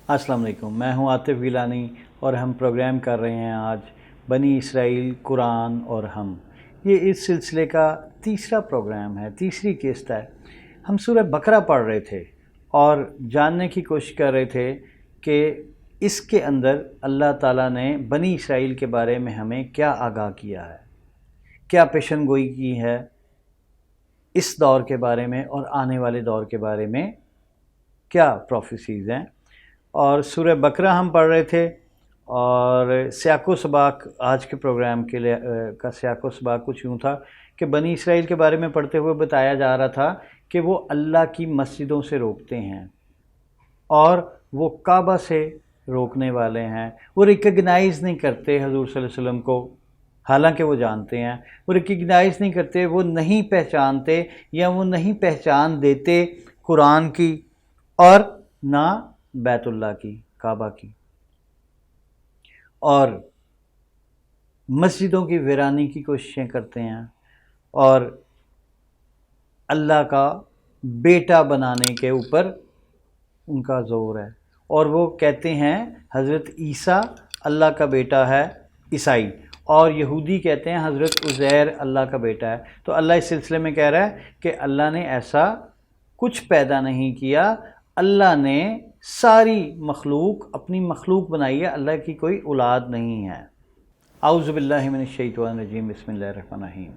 السلام علیکم، میں ہوں عاطف گیلانی اور ہم پروگرام کر رہے ہیں آج بنی اسرائیل، قرآن اور ہم۔ یہ اس سلسلے کا تیسرا پروگرام ہے، تیسری قسط ہے۔ ہم سورہ بقرہ پڑھ رہے تھے اور جاننے کی کوشش کر رہے تھے کہ اس کے اندر اللہ تعالیٰ نے بنی اسرائیل کے بارے میں ہمیں کیا آگاہ کیا ہے، کیا پیشن گوئی کی ہے اس دور کے بارے میں اور آنے والے دور کے بارے میں کیا پروفیسیز ہیں۔ اور سورہ بقرہ ہم پڑھ رہے تھے اور سیاق و سباق آج کے پروگرام کے لیے کا سیاق و سباق کچھ یوں تھا کہ بنی اسرائیل کے بارے میں پڑھتے ہوئے بتایا جا رہا تھا کہ وہ اللہ کی مسجدوں سے روکتے ہیں اور وہ کعبہ سے روکنے والے ہیں۔ وہ ریکگنائز نہیں کرتے حضور صلی اللہ علیہ وسلم کو، حالانکہ وہ جانتے ہیں۔ وہ ریکگنائز نہیں کرتے، وہ نہیں پہچانتے یا وہ نہیں پہچان دیتے قرآن کی اور نہ بیت اللہ کی، کعبہ کی، اور مسجدوں کی ویرانی کی کوششیں کرتے ہیں اور اللہ کا بیٹا بنانے کے اوپر ان کا زور ہے، اور وہ کہتے ہیں حضرت عیسیٰ اللہ کا بیٹا ہے، عیسائی، اور یہودی کہتے ہیں حضرت عزیر اللہ کا بیٹا ہے۔ تو اللہ اس سلسلے میں کہہ رہا ہے کہ اللہ نے ایسا کچھ پیدا نہیں کیا، اللہ نے ساری مخلوق اپنی مخلوق بنائی ہے، اللہ کی کوئی اولاد نہیں ہے۔ اعوذ باللہ من الشیطان الرجیم، بسم اللہ الرحمن الرحیم۔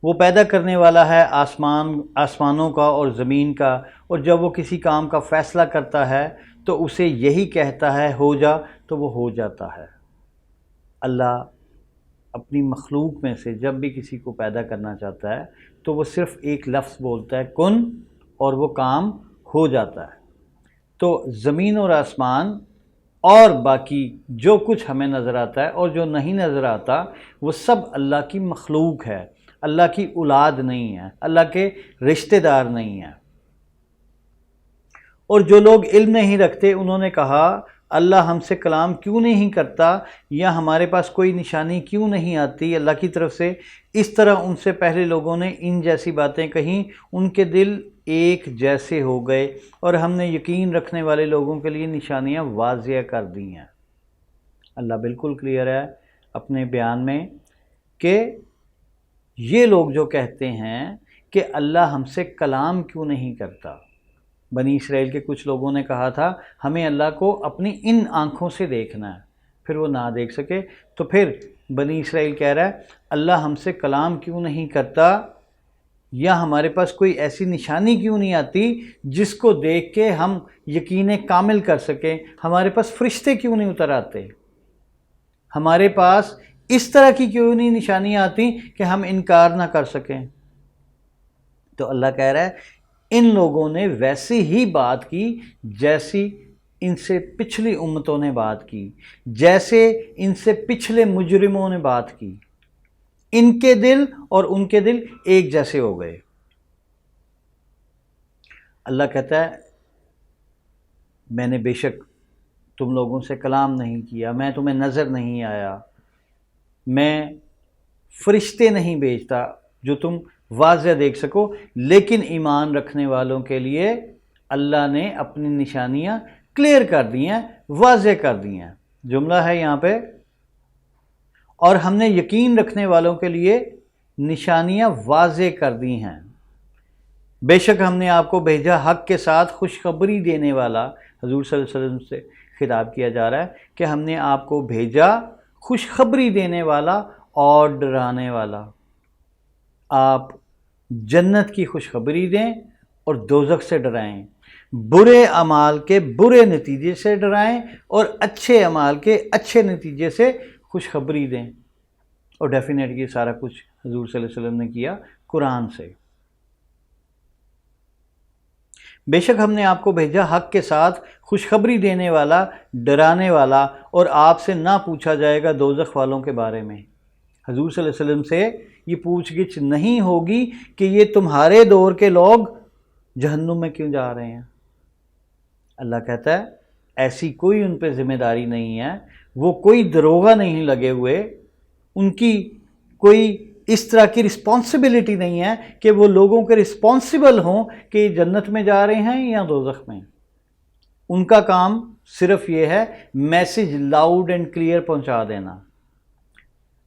وہ پیدا کرنے والا ہے آسمانوں کا اور زمین کا، اور جب وہ کسی کام کا فیصلہ کرتا ہے تو اسے یہی کہتا ہے ہو جا، تو وہ ہو جاتا ہے۔ اللہ اپنی مخلوق میں سے جب بھی کسی کو پیدا کرنا چاہتا ہے تو وہ صرف ایک لفظ بولتا ہے کن، اور وہ کام ہو جاتا ہے۔ تو زمین اور آسمان اور باقی جو کچھ ہمیں نظر آتا ہے اور جو نہیں نظر آتا، وہ سب اللہ کی مخلوق ہے، اللہ کی اولاد نہیں ہے، اللہ کے رشتہ دار نہیں ہیں۔ اور جو لوگ علم نہیں رکھتے انہوں نے کہا اللہ ہم سے کلام کیوں نہیں کرتا، یا ہمارے پاس کوئی نشانی کیوں نہیں آتی اللہ کی طرف سے۔ اس طرح ان سے پہلے لوگوں نے ان جیسی باتیں کہیں، ان کے دل ایک جیسے ہو گئے، اور ہم نے یقین رکھنے والے لوگوں کے لیے نشانیاں واضح کر دی ہیں۔ اللہ بالکل کلیئر ہے اپنے بیان میں کہ یہ لوگ جو کہتے ہیں کہ اللہ ہم سے کلام کیوں نہیں کرتا، بنی اسرائیل کے کچھ لوگوں نے کہا تھا ہمیں اللہ کو اپنی ان آنکھوں سے دیکھنا ہے، پھر وہ نہ دیکھ سکے، تو پھر بنی اسرائیل کہہ رہا ہے اللہ ہم سے کلام کیوں نہیں کرتا، یا ہمارے پاس کوئی ایسی نشانی کیوں نہیں آتی جس کو دیکھ کے ہم یقین کامل کر سکیں، ہمارے پاس فرشتے کیوں نہیں اتر آتے، ہمارے پاس اس طرح کی کیوں نہیں نشانیاں آتی کہ ہم انکار نہ کر سکیں۔ تو اللہ کہہ رہا ہے ان لوگوں نے ویسی ہی بات کی جیسی ان سے پچھلی امتوں نے بات کی، جیسے ان سے پچھلے مجرموں نے بات کی، ان کے دل اور ان کے دل ایک جیسے ہو گئے۔ اللہ کہتا ہے میں نے بے شک تم لوگوں سے کلام نہیں کیا، میں تمہیں نظر نہیں آیا، میں فرشتے نہیں بھیجتا جو تم واضح دیکھ سکو، لیکن ایمان رکھنے والوں کے لیے اللہ نے اپنی نشانیاں کلیئر کر دی ہیں، واضح کر دی ہیں۔ جملہ ہے یہاں پہ اور ہم نے یقین رکھنے والوں کے لیے نشانیاں واضح کر دی ہیں۔ بے شک ہم نے آپ کو بھیجا حق کے ساتھ خوشخبری دینے والا، حضور صلی اللہ علیہ وسلم سے خطاب کیا جا رہا ہے کہ ہم نے آپ کو بھیجا خوشخبری دینے والا اور ڈرانے والا۔ آپ جنت کی خوشخبری دیں اور دوزخ سے ڈرائیں، برے اعمال کے برے نتیجے سے ڈرائیں اور اچھے اعمال کے اچھے نتیجے سے خوشخبری دیں۔ اور ڈیفینیٹلی یہ سارا کچھ حضور صلی اللہ علیہ وسلم نے کیا قرآن سے۔ بے شک ہم نے آپ کو بھیجا حق کے ساتھ خوشخبری دینے والا، ڈرانے والا، اور آپ سے نہ پوچھا جائے گا دوزخ والوں کے بارے میں۔ حضور صلی اللہ علیہ وسلم سے یہ پوچھ گچھ نہیں ہوگی کہ یہ تمہارے دور کے لوگ جہنم میں کیوں جا رہے ہیں۔ اللہ کہتا ہے ایسی کوئی ان پہ ذمہ داری نہیں ہے، وہ کوئی دروغہ نہیں لگے ہوئے، ان کی کوئی اس طرح کی رسپانسبلٹی نہیں ہے کہ وہ لوگوں کے رسپانسبل ہوں کہ جنت میں جا رہے ہیں یا دوزخ میں۔ ان کا کام صرف یہ ہے میسج لاؤڈ اینڈ کلیئر پہنچا دینا،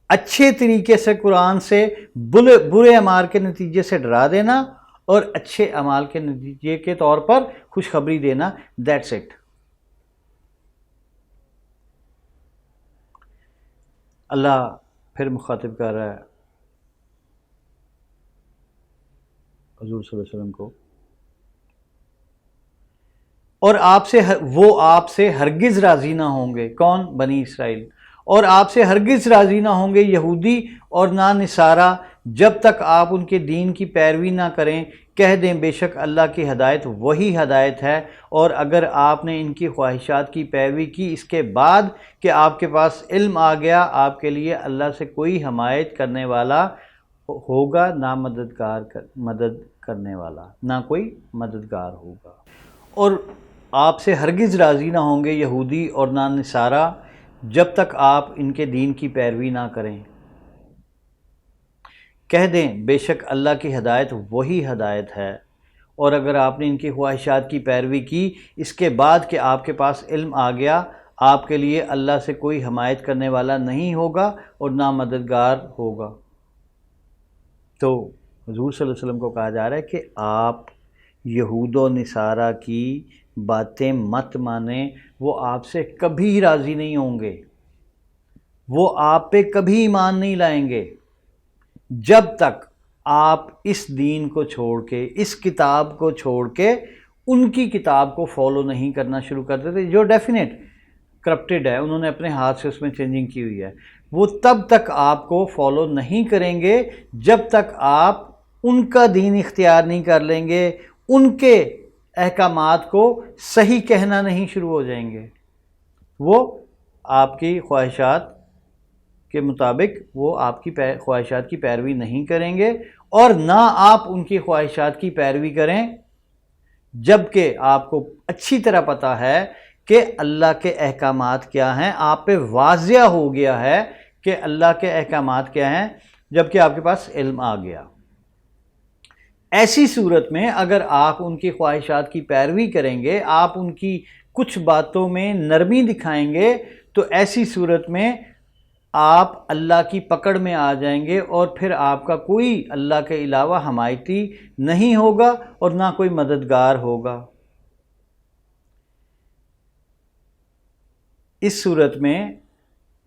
اچھے طریقے سے قرآن سے برے اعمال کے نتیجے سے ڈرا دینا اور اچھے اعمال کے نتیجے کے طور پر خوشخبری دینا، دیٹس اٹ۔ اللہ پھر مخاطب کر رہا ہے حضور صلی اللہ علیہ وسلم کو، اور آپ سے ہرگز راضی نہ ہوں گے، کون؟ بنی اسرائیل، اور آپ سے ہرگز راضی نہ ہوں گے یہودی اور نہ نصارہ جب تک آپ ان کے دین کی پیروی نہ کریں۔ کہہ دیں بے شک اللہ کی ہدایت وہی ہدایت ہے، اور اگر آپ نے ان کی خواہشات کی پیروی کی اس کے بعد کہ آپ کے پاس علم آ گیا، آپ کے لیے اللہ سے کوئی حمایت کرنے والا ہوگا نہ مدد کرنے والا، نہ کوئی مددگار ہوگا۔ اور آپ سے ہرگز راضی نہ ہوں گے یہودی اور نہ نصارہ جب تک آپ ان کے دین کی پیروی نہ کریں۔ کہہ دیں بے شک اللہ کی ہدایت وہی ہدایت ہے، اور اگر آپ نے ان کی خواہشات کی پیروی کی اس کے بعد کہ آپ کے پاس علم آ گیا، آپ کے لیے اللہ سے کوئی حمایت کرنے والا نہیں ہوگا اور نہ مددگار ہوگا۔ تو حضور صلی اللہ علیہ وسلم کو کہا جا رہا ہے کہ آپ یہود و نصارہ کی باتیں مت مانیں، وہ آپ سے کبھی راضی نہیں ہوں گے، وہ آپ پہ کبھی ایمان نہیں لائیں گے جب تک آپ اس دین کو چھوڑ کے، اس کتاب کو چھوڑ کے ان کی کتاب کو فالو نہیں کرنا شروع کر دیتے، جو ڈیفینیٹ کرپٹڈ ہے، انہوں نے اپنے ہاتھ سے اس میں چینجنگ کی ہوئی ہے۔ وہ تب تک آپ کو فالو نہیں کریں گے جب تک آپ ان کا دین اختیار نہیں کر لیں گے، ان کے احکامات کو صحیح کہنا نہیں شروع ہو جائیں گے۔ وہ آپ کی خواہشات کے مطابق وہ آپ کی خواہشات کی پیروی نہیں کریں گے، اور نہ آپ ان کی خواہشات کی پیروی کریں جبکہ آپ کو اچھی طرح پتہ ہے کہ اللہ کے احکامات کیا ہیں، آپ پہ واضح ہو گیا ہے کہ اللہ کے احکامات کیا ہیں، جبکہ آپ کے پاس علم آ گیا۔ ایسی صورت میں اگر آپ ان کی خواہشات کی پیروی کریں گے، آپ ان کی کچھ باتوں میں نرمی دکھائیں گے، تو ایسی صورت میں آپ اللہ کی پکڑ میں آ جائیں گے، اور پھر آپ کا کوئی اللہ کے علاوہ حمایتی نہیں ہوگا اور نہ کوئی مددگار ہوگا۔ اس صورت میں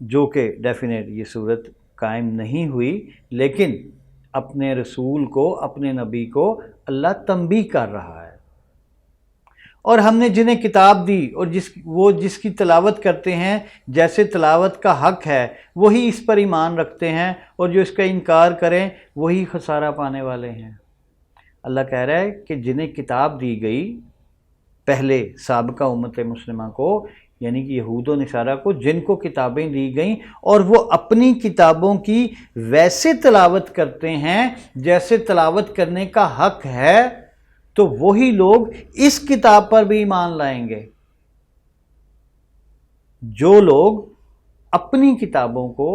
جو کہ ڈیفینیٹ یہ صورت قائم نہیں ہوئی، لیکن اپنے رسول کو، اپنے نبی کو اللہ تنبیہ کر رہا ہے، اور ہم نے جنہیں کتاب دی اور جس کی تلاوت کرتے ہیں، جیسے تلاوت کا حق ہے وہی اس پر ایمان رکھتے ہیں، اور جو اس کا انکار کریں وہی خسارہ پانے والے ہیں۔ اللہ کہہ رہا ہے کہ جنہیں کتاب دی گئی پہلے سابقہ امت مسلمہ کو، یعنی کہ یہود و نصارہ کو، جن کو کتابیں دی گئیں اور وہ اپنی کتابوں کی ویسے تلاوت کرتے ہیں جیسے تلاوت کرنے کا حق ہے، تو وہی لوگ اس کتاب پر بھی ایمان لائیں گے۔ جو لوگ اپنی کتابوں کو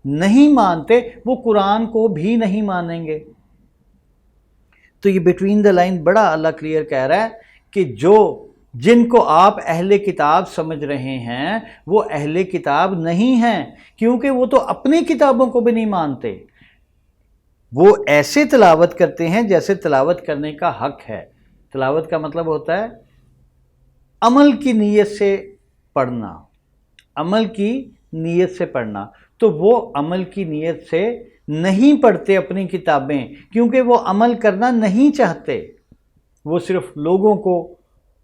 نہیں مانتے وہ قرآن کو بھی نہیں مانیں گے۔ تو یہ بٹوین دا لائن بڑا اللہ کلیئر کہہ رہا ہے کہ جن کو آپ اہل کتاب سمجھ رہے ہیں وہ اہل کتاب نہیں ہیں، کیونکہ وہ تو اپنی کتابوں کو بھی نہیں مانتے، وہ ایسے تلاوت کرتے ہیں جیسے تلاوت کرنے کا حق ہے۔ تلاوت کا مطلب ہوتا ہے عمل کی نیت سے پڑھنا، عمل کی نیت سے پڑھنا، تو وہ عمل کی نیت سے نہیں پڑھتے اپنی کتابیں، کیونکہ وہ عمل کرنا نہیں چاہتے، وہ صرف لوگوں کو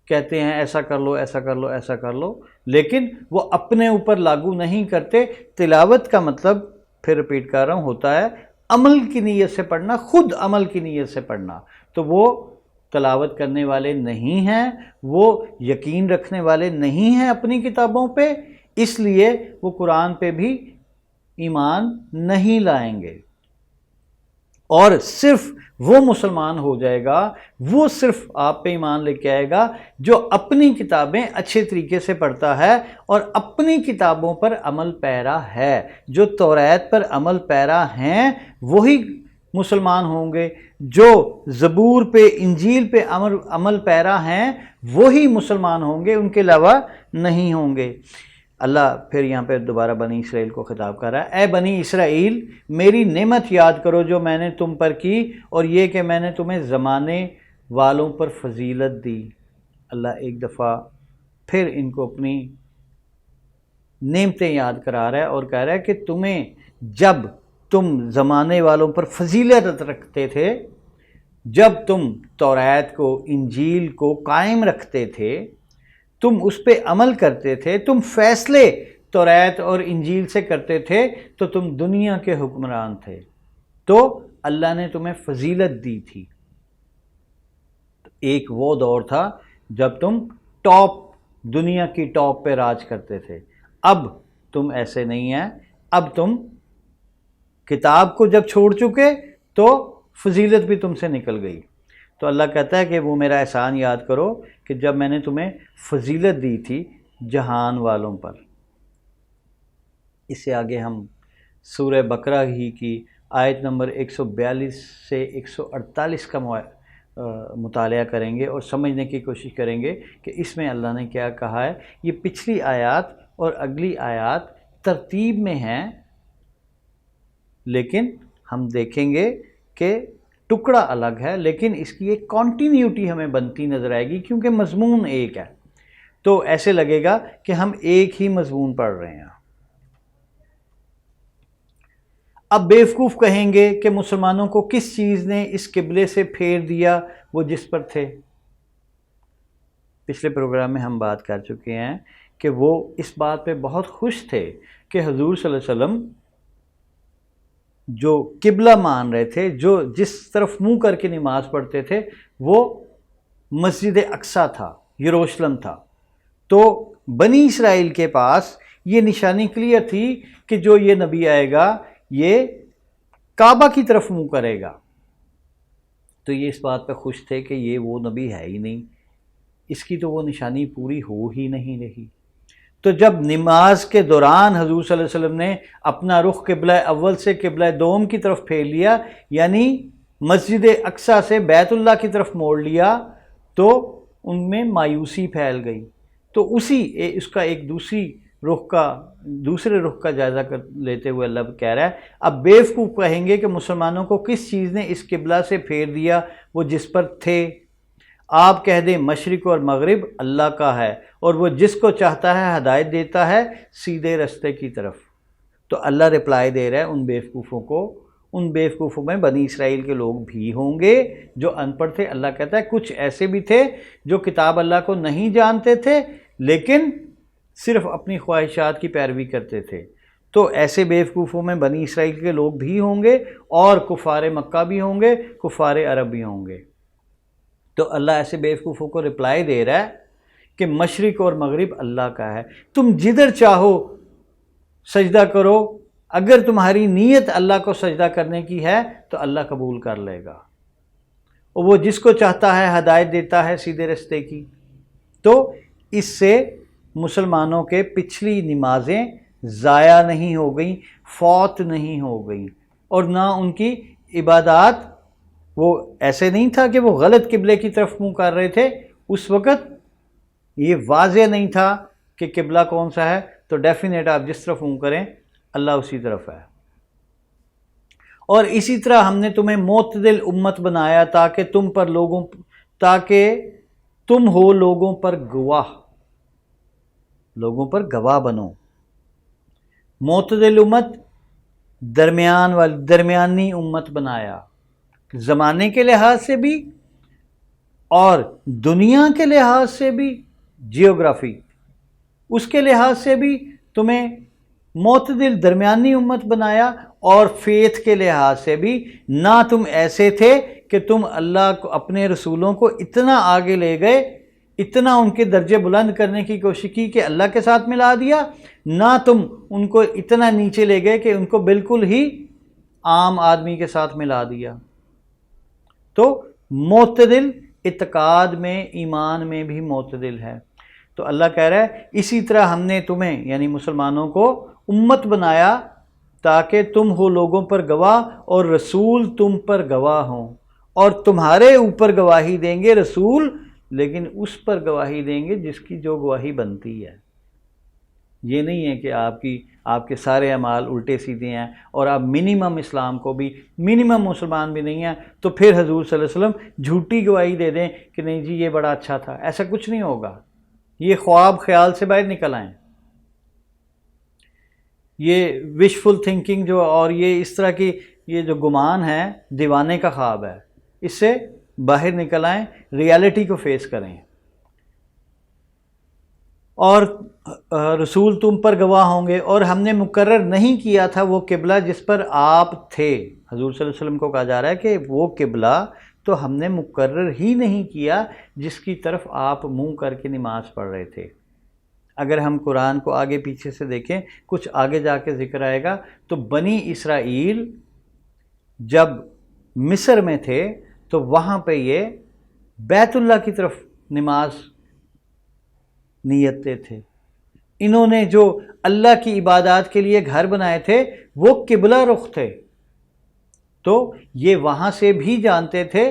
کہتے ہیں ایسا کر لو، ایسا کر لو، ایسا کر لو، لیکن وہ اپنے اوپر لاگو نہیں کرتے۔ تلاوت کا مطلب، پھر ریپیٹ کر رہا ہوں، ہوتا ہے عمل کی نیت سے پڑھنا، خود عمل کی نیت سے پڑھنا، تو وہ تلاوت کرنے والے نہیں ہیں، وہ یقین رکھنے والے نہیں ہیں اپنی کتابوں پہ، اس لیے وہ قرآن پہ بھی ایمان نہیں لائیں گے۔ اور صرف وہ مسلمان ہو جائے گا، وہ صرف آپ پہ ایمان لے کے آئے گا جو اپنی کتابیں اچھے طریقے سے پڑھتا ہے اور اپنی کتابوں پر عمل پیرا ہے۔ جو توریت پر عمل پیرا ہیں وہی مسلمان ہوں گے، جو زبور پہ انجیل پہ عمل پیرا ہیں وہی مسلمان ہوں گے، ان کے علاوہ نہیں ہوں گے۔ اللہ پھر یہاں پہ دوبارہ بنی اسرائیل کو خطاب کر رہا ہے، اے بنی اسرائیل میری نعمت یاد کرو جو میں نے تم پر کی، اور یہ کہ میں نے تمہیں زمانے والوں پر فضیلت دی۔ اللہ ایک دفعہ پھر ان کو اپنی نعمتیں یاد کرا رہا ہے اور کہہ رہا ہے کہ تمہیں جب تم زمانے والوں پر فضیلت رکھتے تھے، جب تم توریت کو انجیل کو قائم رکھتے تھے، تم اس پہ عمل کرتے تھے، تم فیصلے توریت اور انجیل سے کرتے تھے، تو تم دنیا کے حکمران تھے، تو اللہ نے تمہیں فضیلت دی تھی۔ ایک وہ دور تھا جب تم دنیا کی ٹاپ پہ راج کرتے تھے، اب تم ایسے نہیں ہیں، اب تم کتاب کو جب چھوڑ چکے تو فضیلت بھی تم سے نکل گئی۔ تو اللہ کہتا ہے کہ وہ میرا احسان یاد کرو کہ جب میں نے تمہیں فضیلت دی تھی جہان والوں پر۔ اس سے آگے ہم سورہ بقرہ ہی کی آیت نمبر 142 سے 148 کا مطالعہ کریں گے اور سمجھنے کی کوشش کریں گے کہ اس میں اللہ نے کیا کہا ہے۔ یہ پچھلی آیات اور اگلی آیات ترتیب میں ہیں، لیکن ہم دیکھیں گے کہ ٹکڑا الگ ہے، لیکن اس کی ایک کنٹینیوٹی ہمیں بنتی نظر آئے گی کیونکہ مضمون ایک ہے، تو ایسے لگے گا کہ ہم ایک ہی مضمون پڑھ رہے ہیں۔ اب بیوقوف کہیں گے کہ مسلمانوں کو کس چیز نے اس قبلے سے پھیر دیا وہ جس پر تھے۔ پچھلے پروگرام میں ہم بات کر چکے ہیں کہ وہ اس بات پہ بہت خوش تھے کہ حضور صلی اللہ علیہ وسلم جو قبلہ مان رہے تھے، جو جس طرف منہ کر کے نماز پڑھتے تھے، وہ مسجد اقصیٰ تھا، یروشلم تھا۔ تو بنی اسرائیل کے پاس یہ نشانی کلیئر تھی کہ جو یہ نبی آئے گا یہ کعبہ کی طرف منہ کرے گا، تو یہ اس بات پہ خوش تھے کہ یہ وہ نبی ہے ہی نہیں، اس کی تو وہ نشانی پوری ہو ہی نہیں رہی۔ تو جب نماز کے دوران حضور صلی اللہ علیہ وسلم نے اپنا رخ قبلہ اول سے قبلہ دوم کی طرف پھیر لیا، یعنی مسجد اقصیٰ سے بیت اللہ کی طرف موڑ لیا، تو ان میں مایوسی پھیل گئی۔ تو اس کا ایک دوسرے رخ کا جائزہ لیتے ہوئے اللہ کہہ رہا ہے، اب بیوقوف کہیں گے کہ مسلمانوں کو کس چیز نے اس قبلہ سے پھیر دیا وہ جس پر تھے۔ آپ کہہ دیں مشرق اور مغرب اللہ کا ہے، اور وہ جس کو چاہتا ہے ہدایت دیتا ہے سیدھے رستے کی طرف۔ تو اللہ رپلائی دے رہا ہے ان بیوقوفوں کو، ان بیوقوفوں میں بنی اسرائیل کے لوگ بھی ہوں گے جو ان پڑھ تھے۔ اللہ کہتا ہے کچھ ایسے بھی تھے جو کتاب اللہ کو نہیں جانتے تھے لیکن صرف اپنی خواہشات کی پیروی کرتے تھے۔ تو ایسے بیوقوفوں میں بنی اسرائیل کے لوگ بھی ہوں گے، اور کفار مکہ بھی ہوں گے، کفار عرب بھی ہوں گے۔ تو اللہ ایسے بیوقوفوں کو رپلائی دے رہا ہے کہ مشرق اور مغرب اللہ کا ہے، تم جدھر چاہو سجدہ کرو، اگر تمہاری نیت اللہ کو سجدہ کرنے کی ہے تو اللہ قبول کر لے گا، اور وہ جس کو چاہتا ہے ہدایت دیتا ہے سیدھے رستے کی۔ تو اس سے مسلمانوں کے پچھلی نمازیں ضائع نہیں ہو گئیں، فوت نہیں ہو گئیں، اور نہ ان کی عبادات، وہ ایسے نہیں تھا کہ وہ غلط قبلے کی طرف منہ کر رہے تھے، اس وقت یہ واضح نہیں تھا کہ قبلہ کون سا ہے، تو ڈیفینیٹ آپ جس طرف منہ کریں اللہ اسی طرف ہے۔ اور اسی طرح ہم نے تمہیں معتدل امت بنایا تاکہ تم ہو لوگوں پر گواہ بنو۔ معتدل امت درمیانی امت بنایا، زمانے کے لحاظ سے بھی اور دنیا کے لحاظ سے بھی، جیوگرافی اس کے لحاظ سے بھی تمہیں معتدل درمیانی امت بنایا، اور فیتھ کے لحاظ سے بھی نہ تم ایسے تھے کہ تم اللہ کو اپنے رسولوں کو اتنا آگے لے گئے، اتنا ان کے درجے بلند کرنے کی کوشش کی کہ اللہ کے ساتھ ملا دیا، نہ تم ان کو اتنا نیچے لے گئے کہ ان کو بالکل ہی عام آدمی کے ساتھ ملا دیا۔ تو معتدل اعتقاد میں، ایمان میں بھی معتدل ہے۔ تو اللہ کہہ رہا ہے اسی طرح ہم نے تمہیں یعنی مسلمانوں کو امت بنایا تاکہ تم ہو لوگوں پر گواہ اور رسول تم پر گواہ ہوں، اور تمہارے اوپر گواہی دیں گے رسول، لیکن اس پر گواہی دیں گے جس کی جو گواہی بنتی ہے۔ یہ نہیں ہے کہ آپ کے سارے اعمال الٹے سیدھے ہیں اور آپ منیمم اسلام کو بھی، منیمم مسلمان بھی نہیں ہیں، تو پھر حضور صلی اللہ علیہ وسلم جھوٹی گواہی دے دیں کہ نہیں جی یہ بڑا اچھا تھا۔ ایسا کچھ نہیں ہوگا، یہ خواب خیال سے باہر نکل آئیں، یہ وشفل تھنکنگ جو، اور یہ اس طرح کی یہ جو گمان ہے دیوانے کا خواب ہے، اس سے باہر نکل آئیں، ریالٹی کو فیس کریں۔ اور رسول تم پر گواہ ہوں گے، اور ہم نے مقرر نہیں کیا تھا وہ قبلہ جس پر آپ تھے۔ حضور صلی اللہ علیہ وسلم کو کہا جا رہا ہے کہ وہ قبلہ تو ہم نے مقرر ہی نہیں کیا جس کی طرف آپ منہ کر کے نماز پڑھ رہے تھے۔ اگر ہم قرآن کو آگے پیچھے سے دیکھیں، کچھ آگے جا کے ذکر آئے گا، تو بنی اسرائیل جب مصر میں تھے تو وہاں پہ یہ بیت اللہ کی طرف نماز نیتتے تھے۔ انہوں نے جو اللہ کی عبادات کے لیے گھر بنائے تھے وہ قبلہ رخ تھے، تو یہ وہاں سے بھی جانتے تھے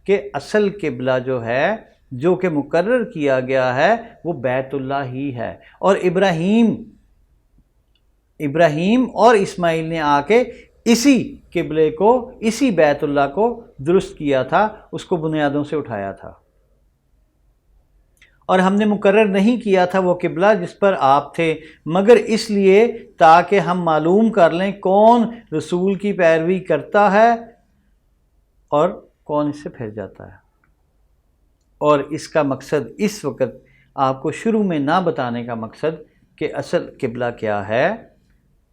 کہ اصل قبلہ جو ہے، جو کہ مقرر کیا گیا ہے، وہ بیت اللہ ہی ہے۔ اور ابراہیم اور اسماعیل نے آ کے اسی قبلے کو، اسی بیت اللہ کو درست کیا تھا، اس کو بنیادوں سے اٹھایا تھا۔ اور ہم نے مقرر نہیں کیا تھا وہ قبلہ جس پر آپ تھے، مگر اس لیے تاکہ ہم معلوم کر لیں کون رسول کی پیروی کرتا ہے اور کون اس سے پھر جاتا ہے۔ اور اس کا مقصد اس وقت آپ کو شروع میں نہ بتانے کا مقصد کہ اصل قبلہ کیا ہے،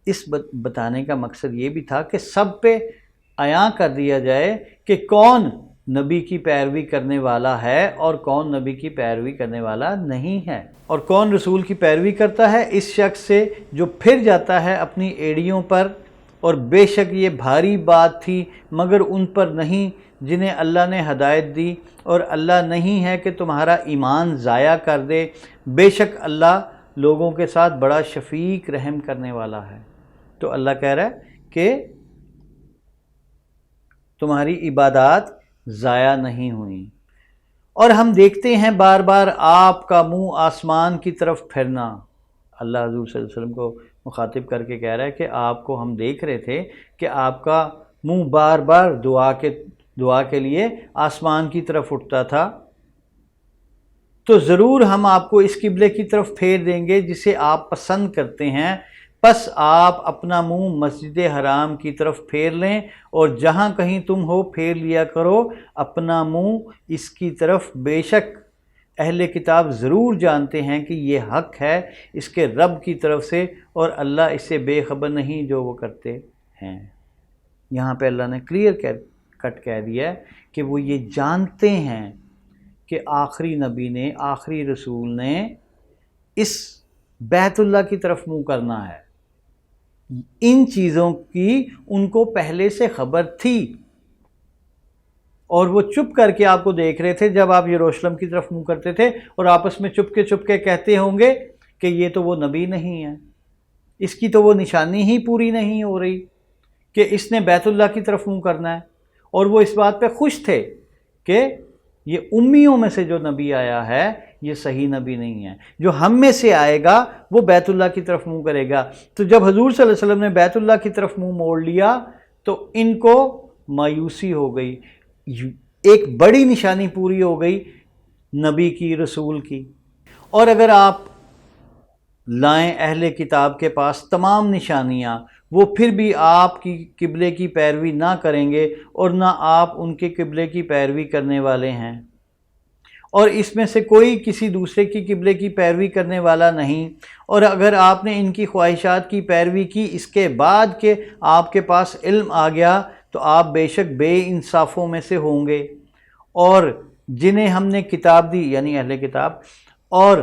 اس بتانے کا مقصد یہ بھی تھا کہ سب پہ عیاں کر دیا جائے کہ کون نبی کی پیروی کرنے والا ہے اور کون نبی کی پیروی کرنے والا نہیں ہے، اور کون رسول کی پیروی کرتا ہے اس شخص سے جو پھر جاتا ہے اپنی ایڑیوں پر۔ اور بے شک یہ بھاری بات تھی مگر ان پر نہیں جنہیں اللہ نے ہدایت دی، اور اللہ نہیں ہے کہ تمہارا ایمان ضائع کر دے، بے شک اللہ لوگوں کے ساتھ بڑا شفیق رحم کرنے والا ہے۔ تو اللہ کہہ رہا ہے کہ تمہاری عبادات ضائع نہیں ہوئیں، اور ہم دیکھتے ہیں بار بار آپ کا منہ آسمان کی طرف پھرنا۔ اللہ حضور صلی اللہ علیہ وسلم کو مخاطب کر کے کہہ رہا ہے کہ آپ کو ہم دیکھ رہے تھے کہ آپ کا منہ بار بار دعا کے لیے آسمان کی طرف اٹھتا تھا، تو ضرور ہم آپ کو اس قبلے کی طرف پھیر دیں گے جسے آپ پسند کرتے ہیں، پس آپ اپنا منہ مسجد حرام کی طرف پھیر لیں، اور جہاں کہیں تم ہو پھیر لیا کرو اپنا منہ اس کی طرف، بے شک اہل کتاب ضرور جانتے ہیں کہ یہ حق ہے اس کے رب کی طرف سے، اور اللہ اس سے بے خبر نہیں جو وہ کرتے ہیں۔ یہاں پہ اللہ نے کلیئر کٹ کہہ دیا ہے کہ وہ یہ جانتے ہیں کہ آخری نبی نے، آخری رسول نے اس بیت اللہ کی طرف منہ کرنا ہے۔ ان چیزوں کی ان کو پہلے سے خبر تھی، اور وہ چپ کر کے آپ کو دیکھ رہے تھے جب آپ یروشلم کی طرف منہ کرتے تھے، اور آپس میں چپ کے کہتے ہوں گے کہ یہ تو وہ نبی نہیں ہے، اس کی تو وہ نشانی ہی پوری نہیں ہو رہی کہ اس نے بیت اللہ کی طرف منہ کرنا ہے۔ اور وہ اس بات پہ خوش تھے کہ یہ امیوں میں سے جو نبی آیا ہے یہ صحیح نبی نہیں ہے، جو ہم میں سے آئے گا وہ بیت اللہ کی طرف منہ کرے گا۔ تو جب حضور صلی اللہ علیہ وسلم نے بیت اللہ کی طرف منہ موڑ لیا تو ان کو مایوسی ہو گئی، ایک بڑی نشانی پوری ہو گئی نبی کی، رسول کی۔ اور اگر آپ لائیں اہل کتاب کے پاس تمام نشانیاں، وہ پھر بھی آپ کی قبلے کی پیروی نہ کریں گے، اور نہ آپ ان کے قبلے کی پیروی کرنے والے ہیں، اور اس میں سے کوئی کسی دوسرے کی قبلے کی پیروی کرنے والا نہیں۔ اور اگر آپ نے ان کی خواہشات کی پیروی کی اس کے بعد کہ آپ کے پاس علم آ گیا، تو آپ بے شک بے انصافوں میں سے ہوں گے۔ اور جنہیں ہم نے کتاب دی، یعنی اہل کتاب، اور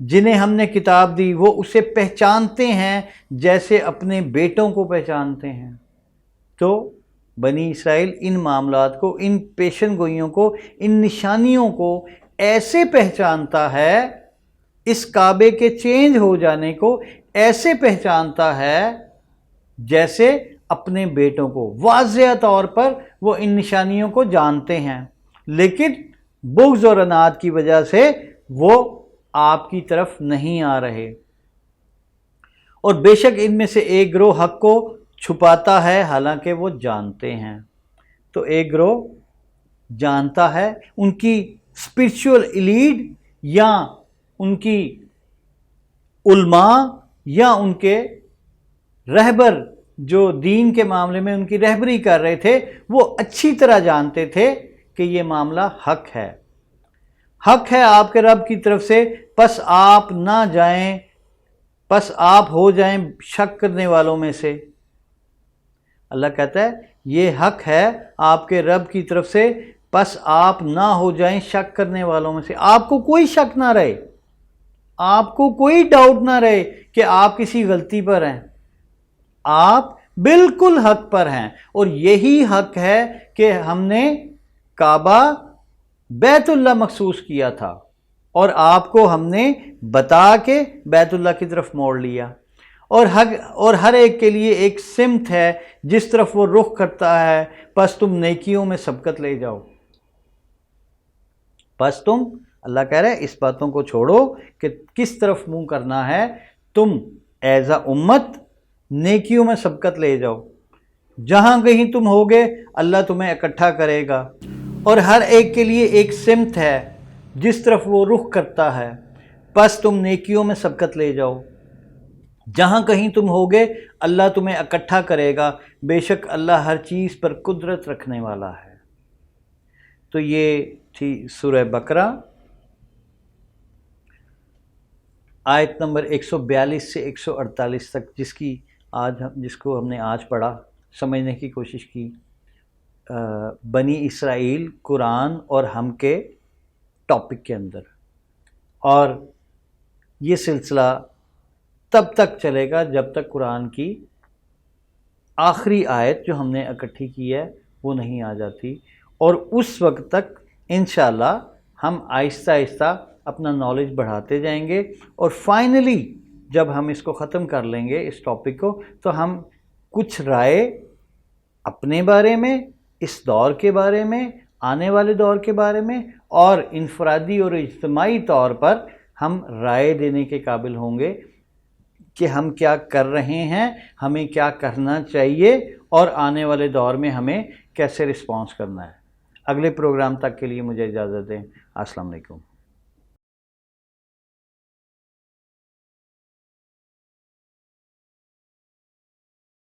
جنہیں ہم نے کتاب دی وہ اسے پہچانتے ہیں جیسے اپنے بیٹوں کو پہچانتے ہیں۔ تو بنی اسرائیل ان معاملات کو، ان پیشن گوئیوں کو، ان نشانیوں کو ایسے پہچانتا ہے، اس کعبے کے چینج ہو جانے کو ایسے پہچانتا ہے جیسے اپنے بیٹوں کو۔ واضح طور پر وہ ان نشانیوں کو جانتے ہیں، لیکن بغض اور عناد کی وجہ سے وہ آپ کی طرف نہیں آ رہے۔ اور بے شک ان میں سے ایک گروہ حق کو چھپاتا ہے حالانکہ وہ جانتے ہیں۔ تو ایک گروہ جانتا ہے، ان کی اسپرچول ایلیٹ یا ان کی علماء یا ان کے رہبر جو دین کے معاملے میں ان کی رہبری کر رہے تھے، وہ اچھی طرح جانتے تھے کہ یہ معاملہ حق ہے، حق ہے آپ کے رب کی طرف سے، پس آپ نہ جائیں، پس آپ ہو جائیں شک کرنے والوں میں سے۔ اللہ کہتا ہے یہ حق ہے آپ کے رب کی طرف سے، پس آپ نہ ہو جائیں شک کرنے والوں میں سے۔ آپ کو کوئی شک نہ رہے، آپ کو کوئی ڈاؤٹ نہ رہے کہ آپ کسی غلطی پر ہیں، آپ بالکل حق پر ہیں۔ اور یہی حق ہے کہ ہم نے کعبہ بیت اللہ مخصوص کیا تھا اور آپ کو ہم نے بتا کے بیت اللہ کی طرف موڑ لیا، اور ہر ایک کے لیے ایک سمت ہے جس طرف وہ رخ کرتا ہے، پس تم نیکیوں میں سبقت لے جاؤ۔ پس تم، اللہ کہہ رہے اس باتوں کو چھوڑو کہ کس طرف منہ کرنا ہے، تم ایز اے امت نیکیوں میں سبقت لے جاؤ، جہاں کہیں تم ہوگے اللہ تمہیں اکٹھا کرے گا، اور ہر ایک کے لیے ایک سمت ہے جس طرف وہ رخ کرتا ہے، پس تم نیکیوں میں سبقت لے جاؤ، جہاں کہیں تم ہوگے اللہ تمہیں اکٹھا کرے گا، بے شک اللہ ہر چیز پر قدرت رکھنے والا ہے۔ تو یہ تھی سورہ بقرہ آیت نمبر 142 سے 148 تک، جس کو ہم نے آج پڑھا، سمجھنے کی کوشش کی۔ بنی اسرائیل قرآن اور ہم کے ٹاپک کے اندر، اور یہ سلسلہ تب تک چلے گا جب تک قرآن کی آخری آیت جو ہم نے اکٹھی کی ہے وہ نہیں آ جاتی، اور اس وقت تک انشاءاللہ ہم آہستہ آہستہ اپنا نالج بڑھاتے جائیں گے، اور فائنلی جب ہم اس کو ختم کر لیں گے اس ٹاپک کو، تو ہم کچھ رائے اپنے بارے میں، اس دور کے بارے میں، آنے والے دور کے بارے میں، اور انفرادی اور اجتماعی طور پر ہم رائے دینے کے قابل ہوں گے کہ ہم کیا کر رہے ہیں، ہمیں کیا کرنا چاہیے، اور آنے والے دور میں ہمیں کیسے رسپانس کرنا ہے۔ اگلے پروگرام تک کے لیے مجھے اجازت دیں۔ السلام علیکم۔